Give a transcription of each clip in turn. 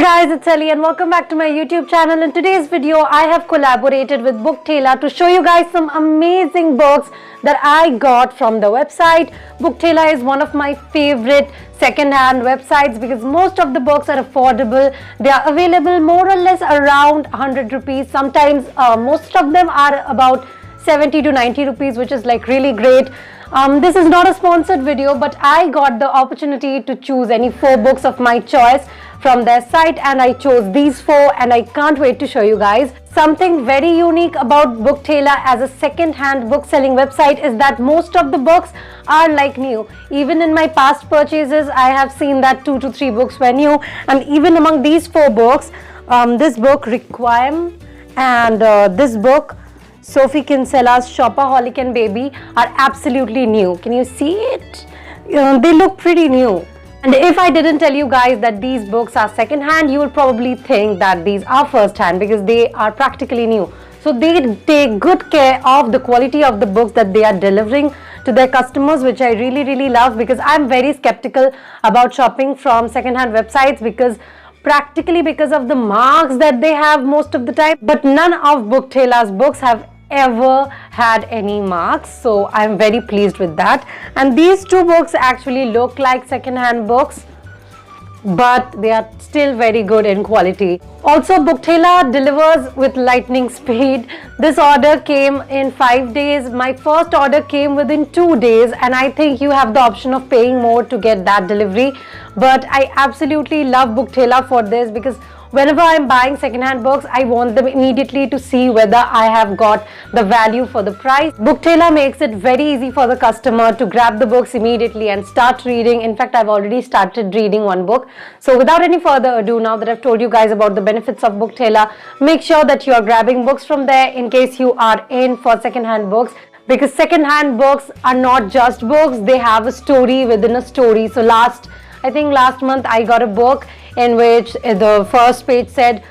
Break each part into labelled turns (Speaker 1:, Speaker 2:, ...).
Speaker 1: Hey guys, it's Ellie and welcome back to my YouTube channel. In today's video, I have collaborated with BookThela to show you guys some amazing books that I got from the website. BookThela is one of my favorite second-hand websites because most of the books are affordable. They are available more or less around 100 rupees. Sometimes most of them are about 70 to 90 rupees, which is like really great. This is not a sponsored video, but I got the opportunity to choose any 4 books of my choice from their site and I chose these 4 and I can't wait to show you guys. Something very unique about BookThela as a second-hand book selling website is that most of the books are like new. Even in my past purchases, I have seen that 2 to 3 books were new, and even among these 4 books, this book Requiem and this book Sophie Kinsella's Shopaholic and Baby are absolutely new. Can you see it? They look pretty new. And if I didn't tell you guys that these books are second hand, you will probably think that these are first hand because they are practically new. So they take good care of the quality of the books that they are delivering to their customers, which I really love, because I'm very skeptical about shopping from second hand websites because of the marks that they have most of the time. But none of BookThela's books have ever had any marks, so I'm very pleased with that. And these 2 books actually look like second-hand books, but they are still very good in quality. Also, BookThela delivers with lightning speed. This order came in 5 days. My first order came within 2 days, and I think you have the option of paying more to get that delivery. But I absolutely love BookThela for this because whenever I'm buying second-hand books, I want them immediately to see whether I have got the value for the price. BookThela makes it very easy for the customer to grab the books immediately and start reading. In fact, I've already started reading one book. So without any further ado, now that I've told you guys about the benefits of BookThela, make sure that you are grabbing books from there in case you are in for second-hand books. Because second-hand books are not just books, they have a story within a story. So I think last month I got a book in which the first page said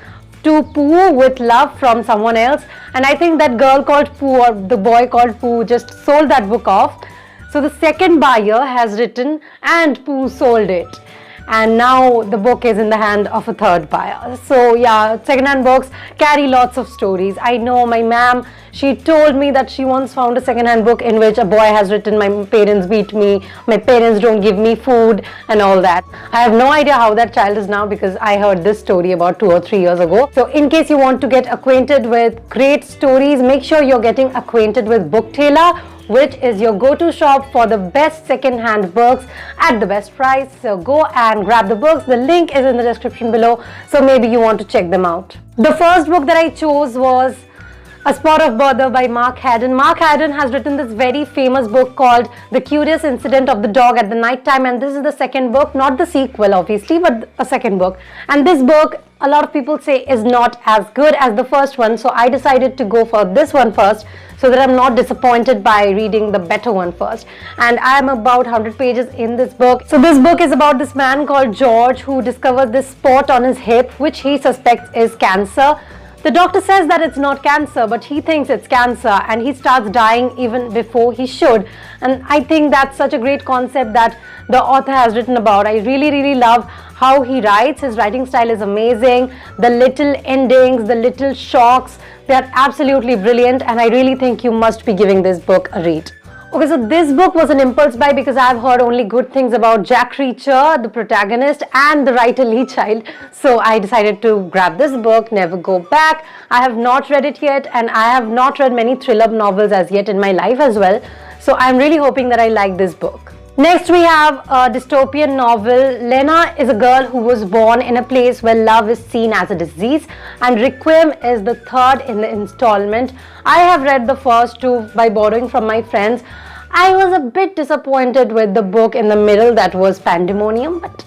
Speaker 1: to Pooh with love from someone else, and I think that girl called Pooh or the boy called Pooh just sold that book off. So the second buyer has written and Pooh sold it, and now the book is in the hand of a third buyer. So yeah, second-hand books carry lots of stories. I know my ma'am, she told me that she once found a second-hand book in which a boy has written, my parents beat me, my parents don't give me food and all that. I have no idea how that child is now because I heard this story about 2 or 3 years ago. So in case you want to get acquainted with great stories, make sure you're getting acquainted with BookThela, which is your go-to shop for the best second-hand books at the best price. So go and grab the books. The link is in the description below, so maybe you want to check them out. The first book that I chose was A Spot of Bother by Mark Haddon. Mark Haddon has written this very famous book called The Curious Incident of the Dog at the Night Time, and this is the second book, not the sequel obviously, but a second book. And this book, a lot of people say, is not as good as the first one, so I decided to go for this one first so that I'm not disappointed by reading the better one first. And I am about 100 pages in this book. So this book is about this man called George who discovers this spot on his hip which he suspects is cancer. The doctor says that it's not cancer, but he thinks it's cancer, and he starts dying even before he should. And I think that's such a great concept that the author has written about. I really love how he writes. His writing style is amazing. The little endings, the little shocks, they are absolutely brilliant, and I really think you must be giving this book a read. Okay, so this book was an impulse buy because I've heard only good things about Jack Reacher, the protagonist, and the writer Lee Child. So I decided to grab this book, Never Go Back. I have not read it yet, and I have not read many thriller novels as yet in my life as well. So I'm really hoping that I like this book. Next we have a dystopian novel. Lena is a girl who was born in a place where love is seen as a disease, and Requiem is the third in the installment. I have read the first 2 by borrowing from my friends. I was a bit disappointed with the book in the middle that was Pandemonium, but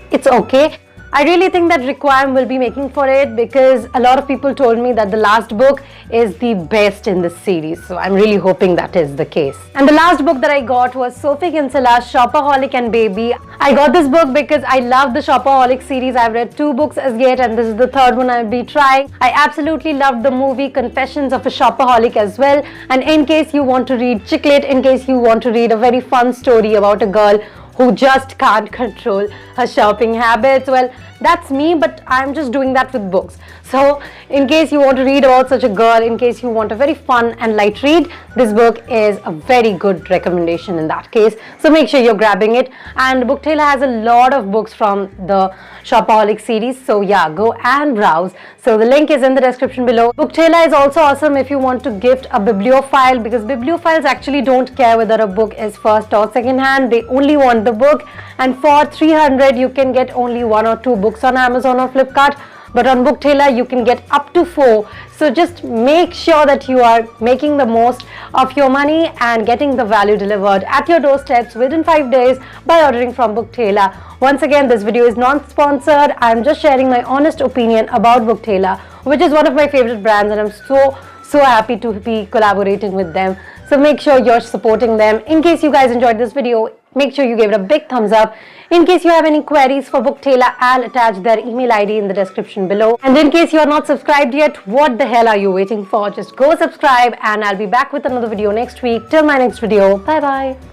Speaker 1: it's okay. I really think that Requiem will be making for it because a lot of people told me that the last book is the best in this series. So I'm really hoping that is the case. And the last book that I got was Sophie Kinsella's Shopaholic and Baby. I got this book because I love the Shopaholic series. I've read 2 books as yet, and this is the third one I'll be trying. I absolutely loved the movie Confessions of a Shopaholic as well. And in case you want to read chick lit, in case you want to read a very fun story about a girl who just can't control her shopping habits, well, That's me, but I'm just doing that with books. So in case you want to read about such a girl, in case you want a very fun and light read, this book is a very good recommendation in that case. So make sure you're grabbing it. And BookThela has a lot of books from the Shopaholic series. So yeah, go and browse. So the link is in the description below. BookThela is also awesome if you want to gift a bibliophile, because bibliophiles actually don't care whether a book is first or second hand. They only want the book. And for 300 you can get only 1 or 2 books on Amazon or Flipkart, but on BookThela you can get up to 4. So just make sure that you are making the most of your money and getting the value delivered at your doorsteps within 5 days by ordering from BookThela. Once again, this video is non-sponsored. I'm just sharing my honest opinion about BookThela, which is one of my favorite brands, and I'm so happy to be collaborating with them. So make sure you're supporting them. In case you guys enjoyed this video, make sure you give it a big thumbs up. In case you have any queries for BookThela, I'll attach their email ID in the description below. And in case you're not subscribed yet, what the hell are you waiting for? Just go subscribe, and I'll be back with another video next week. Till my next video, bye bye.